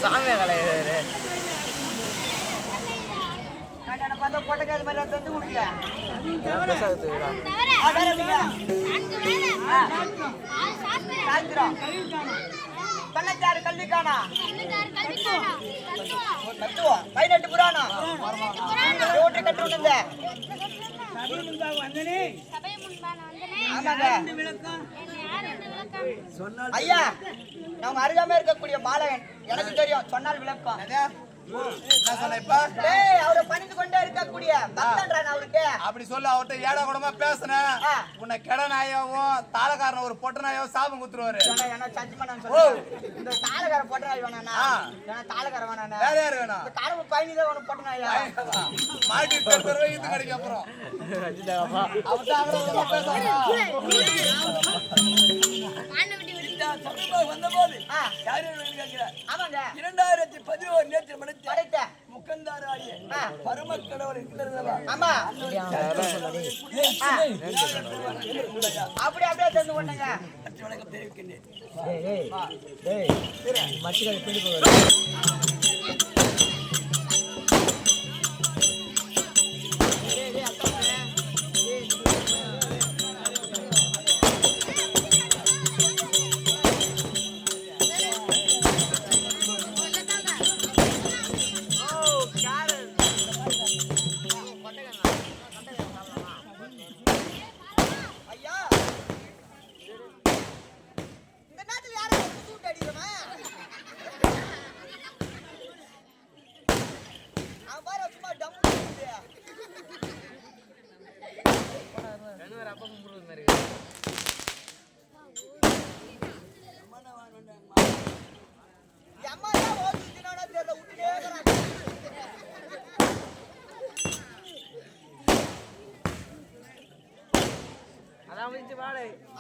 சாமியா கலையாரு போட்டக்காது மாதிரி வந்து கொடுக்கல பண்ணச்சாரு கல்விக்கானா கட்டுவோம் 18 புராணம் ஓட்டு கட்டு ஐயா நம்ம அருகாம இருக்கக்கூடிய பாலகன் எனக்கு தெரியும் சொன்னால் விளக்கம் அவரை பணிந்து கொண்டே இருக்கக்கூடிய பக்தன்றான் அவருக்கு அப்படி சொல்ல அவர்கிட்ட ஏடா கூடமா பேசுனேன் உன்னை கெட நாயாவும் தாளக்காரன் ஒரு பொட்ட நாயாவும் சாபம் குத்துருவாரு இந்த தாளக்கார பொட்ட நாய் வேணா தாளக்கார வேணா வேற யாரு வேணும் காலம் பயணிதான் வேணும் பொட்ட நாயா மாட்டி இது கிடைக்கும் அப்புறம் வந்தபோது 2011 நேற்று மணித்த முக்கந்தாறு ஆடிய பரமக்கடவுள் இருக்கிறதா ஆமா அப்படியே தெரிந்து கொண்டங்க வணக்கம் தெரிவிக்கின்றேன்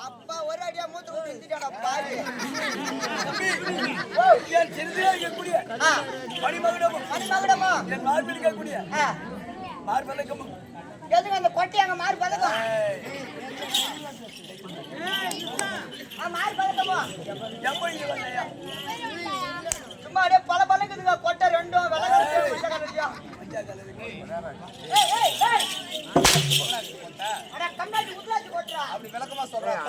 அப்பா ஒரு அடியா மூத்து ஊத்திட்டாடா பாரு என் சிறுதியா இருக்கக்கூடிய மணிமகுடமா என் மார்பில் இருக்கக்கூடிய மார்பலக்கமும் எதுக்கு அந்த கொட்டை அங்க மாறு பழக்கம் மாறு பழக்கமா எப்போ இங்க வந்தையா சும்மா அப்படியே பல பழக்குதுங்க கொட்டை ரெண்டும் அப்படி விளக்கமா சொல்றேன்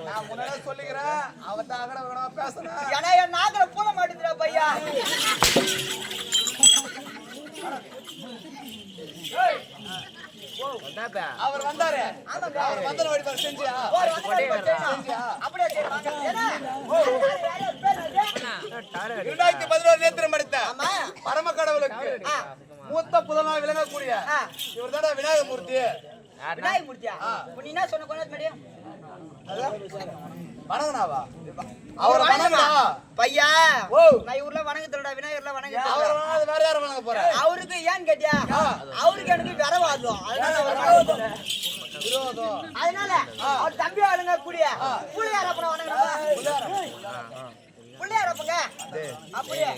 நான் முன்னாடி சொல்லிக்கிறேன் அவர்கிட்ட அகட பேசுறேன் ஏன்னா என் நாகர பூல மாட்டேங்கிறா பையா அவர் வந்தாரு அவர் வந்த வழிபாடு செஞ்சியா அப்படியே 2011 நேத்திரம் படித்த பரம கடவுளுக்கு மூத்த புதனா விளங்கக்கூடிய இவர் தானே விநாயகமூர்த்தி விநாயகமூர்த்தியா நீ என்ன சொன்ன கொண்டாது வணங்கனாவா அவர் வணங்கனா பையா நான் ஊர்ல வணங்கத்தோட விநாயகர்ல வணங்க அவர் வேற யாரும் வணங்க போற அவருக்கு ஏன் கேட்டியா அவருக்கு எனக்கு விரவாதம் அதனால அவர் தம்பி ஆளுங்க கூடிய புள்ளையார் அப்புறம் வணங்குறா புள்ளையார் அப்பங்க அப்படியே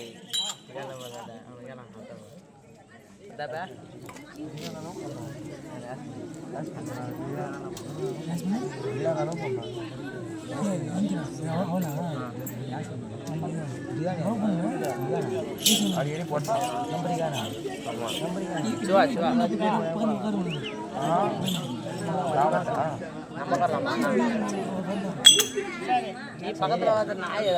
நீ பக்கத்துல வந்து நாய்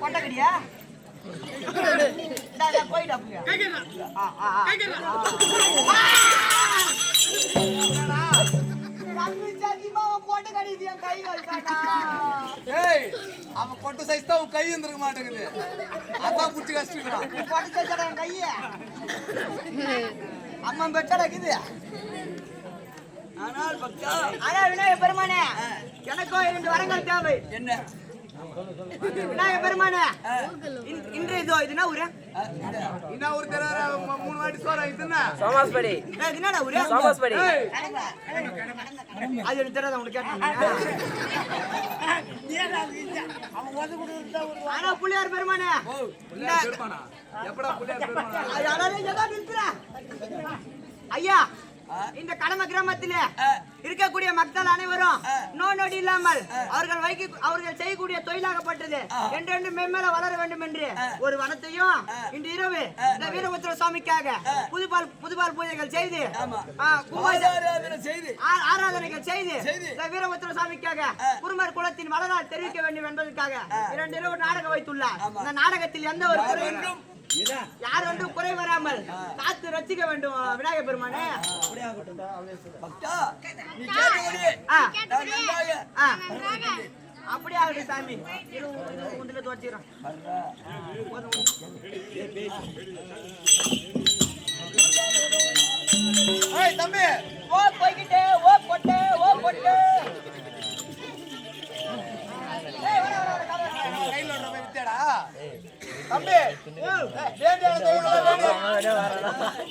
கொண்டகடியா போயிட்டா ஏய் அவன் கொட்டு சைஸ் தான் உன் கை இருந்திருக்க மாட்டேங்குது அதான் புடிச்சு கஷ்டம் கைய அம்மா பெற்றடா இது ஆனால் பக்தா ஆனால் விநாயக பெருமானே எனக்கோ 2 வரங்கள் தேவை என்ன விநாயக பெருமானே இன்று இதோ இதுனா ஊரு என்ன ஒரு தடவை 3 வாட்டி சோறு ஆயிடுச்சுன்னா சோமாஸ்படி இது என்னடா ஊரு சோமாஸ்படி அது எனக்கு தெரியாத உங்களுக்கு கேட்டேன் ஆனா புள்ளியார் பெருமானே எப்படா புள்ளியார் பெருமானா அதனால ஏதோ நிறுத்துறா ஐயா இந்த கடம கிராமத்திலே இருக்கக்கூடிய மக்கள் அனைவரும் நோடி இல்லாமல் அவர்கள் செய்யக்கூடிய தொழிலாகப்பட்டது என்றென்று மென்மேல வளர வேண்டும் என்று ஒரு வனத்தையும் இன்று இரவு இந்த வீரபத்ர சுவாமிக்காக புதுபால் பூஜைகள் செய்து ஆராதனைகள் செய்து இந்த வீரபத்ர சுவாமிக்காக குருமர் குலத்தின் வளரால் தெரிவிக்க வேண்டும் என்பதற்காக 2 இரவு நாடகம் வைத்துள்ளார். இந்த நாடகத்தில் எந்த ஒரு குறையும் யார் ஒன்றும் குறை வராமல் காத்து ரசிக்க வேண்டும் விநாயக பெருமானே. அப்படியே ஆகட்டும் சாமி. முந்தில தோச்சிடும் தம்பி ஓ போய்கிட்டே ஓ பொட்டே ஓ பொட்டே கையில ஓடுற போய் வித்தியாடா தம்பி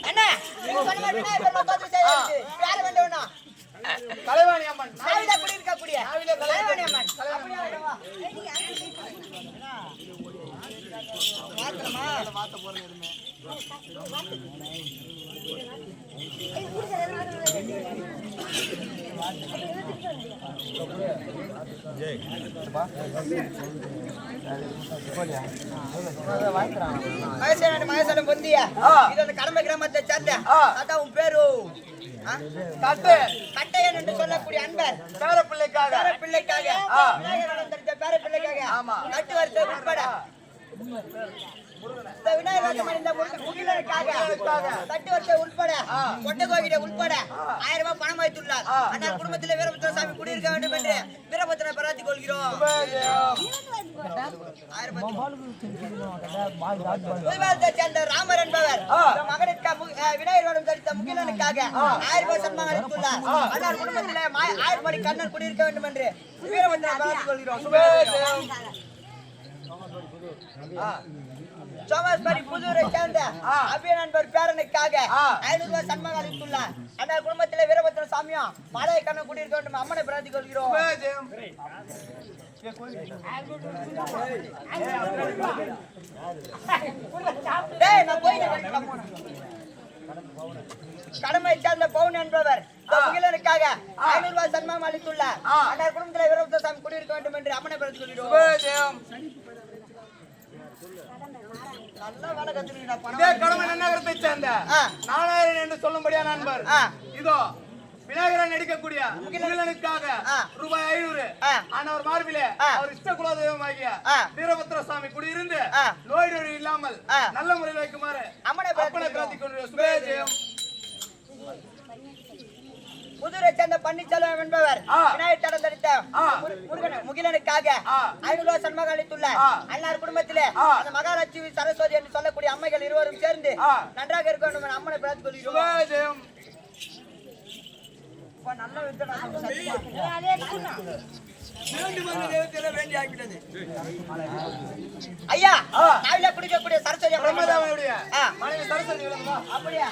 அண்ணா நீங்க சொன்ன மாதிரி விநாயக பெருமான் தோத்து செய்யுது யார வேண்டவனா கலைவாணி அம்மன் நாவில குடி இருக்க கூடிய கலைவாணி அம்மன் அப்படியே வா மாத்திரமா வாத்த போறேன் எதுமே மகேசன் பொந்தியா இது அந்த கடமை கிராமத்தை சேர்ந்த தாத்தா உன் பேரு கட்டையன் என்று சொல்லக்கூடிய அன்பர் பேரப்பிள்ளைக்காக பேரப்பிள்ளைக்காக கட்டு வருஷம் உட்பட தட்டு வருஷம் உட்பட கொட்டை கோகிட உட்பட 1000 ரூபாய் பணம் வைத்துள்ளார். ஆனால் குடும்பத்தில் வீரபத்ர சாமி குடியிருக்க வேண்டும் என்று வீரபத்ரனை பிரார்த்திக் கொள்கிறோம். சேர்ந்த ராமர் என்பவர் மகனுக்கு விநாயகர் வேடம் தரித்த முகிலனுக்காக 1000 ரூபாய் சன்மானம் அளித்துள்ளார். ஆனால் குடும்பத்தில் 1000 மணி கண்ணன் குடியிருக்க வேண்டும் என்று வீரபத்ரனை பிரார்த்திக் கொள்கிறோம். சோமாஸ்பரி புதூரை சேர்ந்த அபிய நண்பர் பேரனுக்காக 500 ரூபாய் சன்மானம் அளித்துள்ளார். ஆனால் குடும்பத்திலே வீரபத்ர சாமியும் மலையை கண்ணன் குடியிருக்க வேண்டும் அம்மனை பிரார்த்திக் கொள்கிறோம். கடமை சேர்ந்த பவுன் என்பவர் முகிலனுக்காக 500 ரூபாய் சன்மானம் அளித்துள்ளார். ஆனால் குடும்பத்திலே வீரபத்ர சாமி குடியிருக்க வேண்டும் என்று அம்மனை பிரார்த்திக் கொள்கிறோம். கடமை நன்னகரத்தை சேர்ந்த நாராயணன் என்று சொல்லும்படியா நண்பர் இதோ விநாயகரன் நடிக்கக்கூடிய முகிலனுக்காக ரூபாய் 500 ஆனவர் மார்பிலே அவர் இஷ்ட குலதெய்வமாகிய வீரபத்ர சுவாமி குடியிருந்து நோய் நொடி இல்லாமல் நல்ல முறையில் வைக்குமாறு அம்மனை பிரார்த்திக் கொள்கிறோம். சுபேஜெயம். புதுரை சேர்ந்த பன்னீர்செல்வம் என்பவர் விநாயகர் தடம் தரித்த முகிலனுக்காக 500 ரூபாய் சன்மானம் அளித்துள்ளார். அன்னார் குடும்பத்திலே அந்த மகாலட்சுமி சரஸ்வதி என்று சொல்லக்கூடிய அம்மைகள் இருவரும் சேர்ந்து நன்றாக இருக்க வேண்டும் அம்மனை பிரார்த்திக் கொள்கிறோம். ஐயா நாவில குடிக்கக்கூடிய சரஸ்வதி மனைவி சரஸ்வதி அப்படியா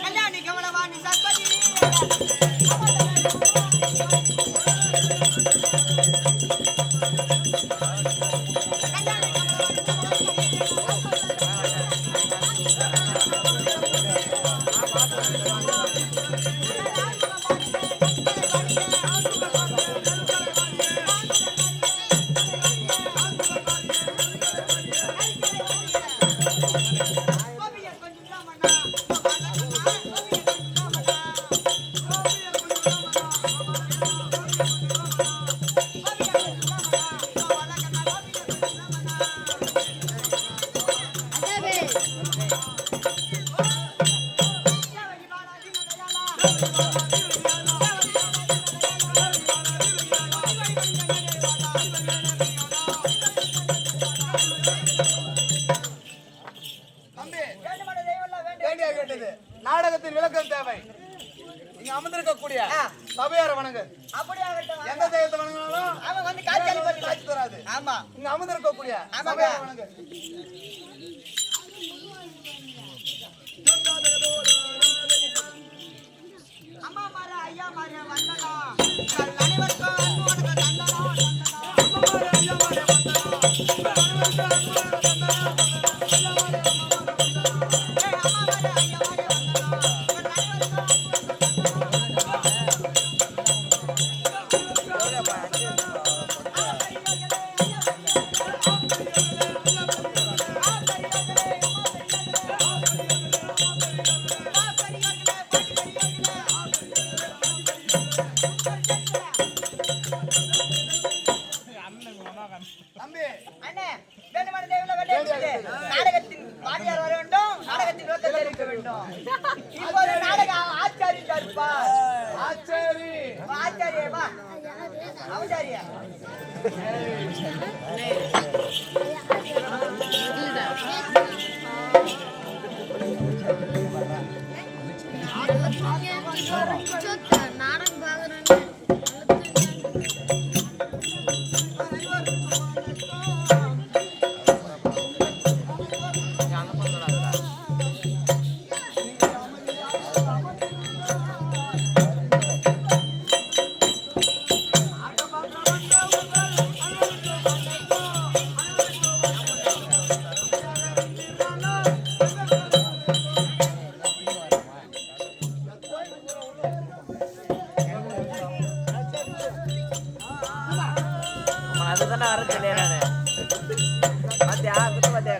கல்யாணி கமலவாணி சரஸ்வதி நாடகத்தின் விளக்கம் தேவை. இங்க அமர்ந்திருக்கக்கூடிய சபையார வணங்கு. எந்த தெய்வத்தை வணங்கினாலும் அவன் வந்து காட்சி தராது. ஆமா, இங்க அமர்ந்திருக்கக்கூடிய சபையார வணங்கு. அம்மா மாற ஐயா மாற வந்தனா அனைவருக்கும் அன்பு வணக்கம் தந்தனா அம்மா மாற ஐயா மாற வந்தனா அனைவருக்கும் அன்பு வணக்கம் தந்தனா நாடகத்தின் வாத்தியார் வர வேண்டும், நாடகத்தின் நோக்கம் தெரிவிக்க வேண்டும். இப்போது நாடக ஆச்சாரி கருப்பா ஆச்சாரி ஆச்சாரியமா அவசாரியா நாடகம் பாக்குறேன். அதுதானே வர சொல்லிடுறானு பாத்தியா குத்து பாத்தியா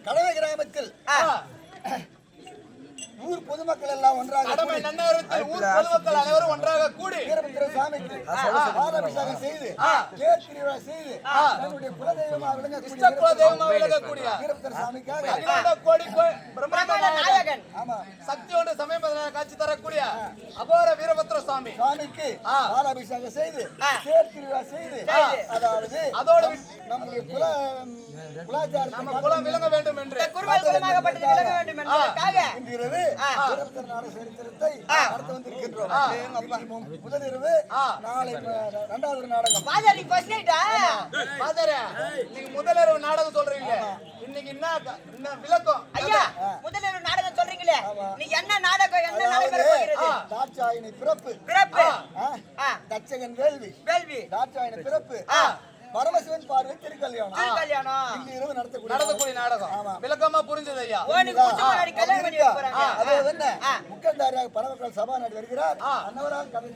கடமை கிராமத்தில் ஊர் பொதுமக்கள் எல்லாம் ஒன்றாக ஊர் பொதுமக்கள் அனைவரும் ஒன்றாக கூடி வீரபத்திர சாமிக்கு பாலாபிஷேகம் செய்து தேர் திருவிழா செய்து தன்னுடைய குலதெய்வமாக விளங்கக்கூடிய வீரபத்திர சாமிக்காக கோடி நாயகன் சக்தியோடு சமயபதனாக காட்சி தரக்கூடிய அகோர வீரபத்திர சுவாமி சுவாமிக்கு பாலாபிஷேகம் செய்து தேர் திருவிழா செய்து அதாவது அதோடு நம்முடைய குலாச்சாரம் குலம் விளங்க வேண்டும் என்று இன்றிரவு நாடக சரித்திரத்தை நடத்த வந்திருக்கின்றோம். முதலிரவு நாளை இரண்டாவது நாடகம். நீங்க முதலிரவு நாடகம் சொல்றீங்க, இன்னைக்கு என்ன விளக்கம்? ஐயா, முதலிரவு நாடகம் சொல்றீங்களே, நீங்க என்ன நாடகம் என்ன நாடகம்? தாட்சாயினி பிறப்பு, தட்சகன் வேள்வி, தாட்சாயினி பிறப்பு, பரமசிவன் பார்வை திருக்கல்யாணம். இந்த இரவு நடத்தக்கூடிய நாடகம் விளக்கமா புரிஞ்சது ஐயா. அது என்ன முக்கந்தாரியாக பரமக்கள் சபாநாடு வருகிறார். அன்னவரால் கதை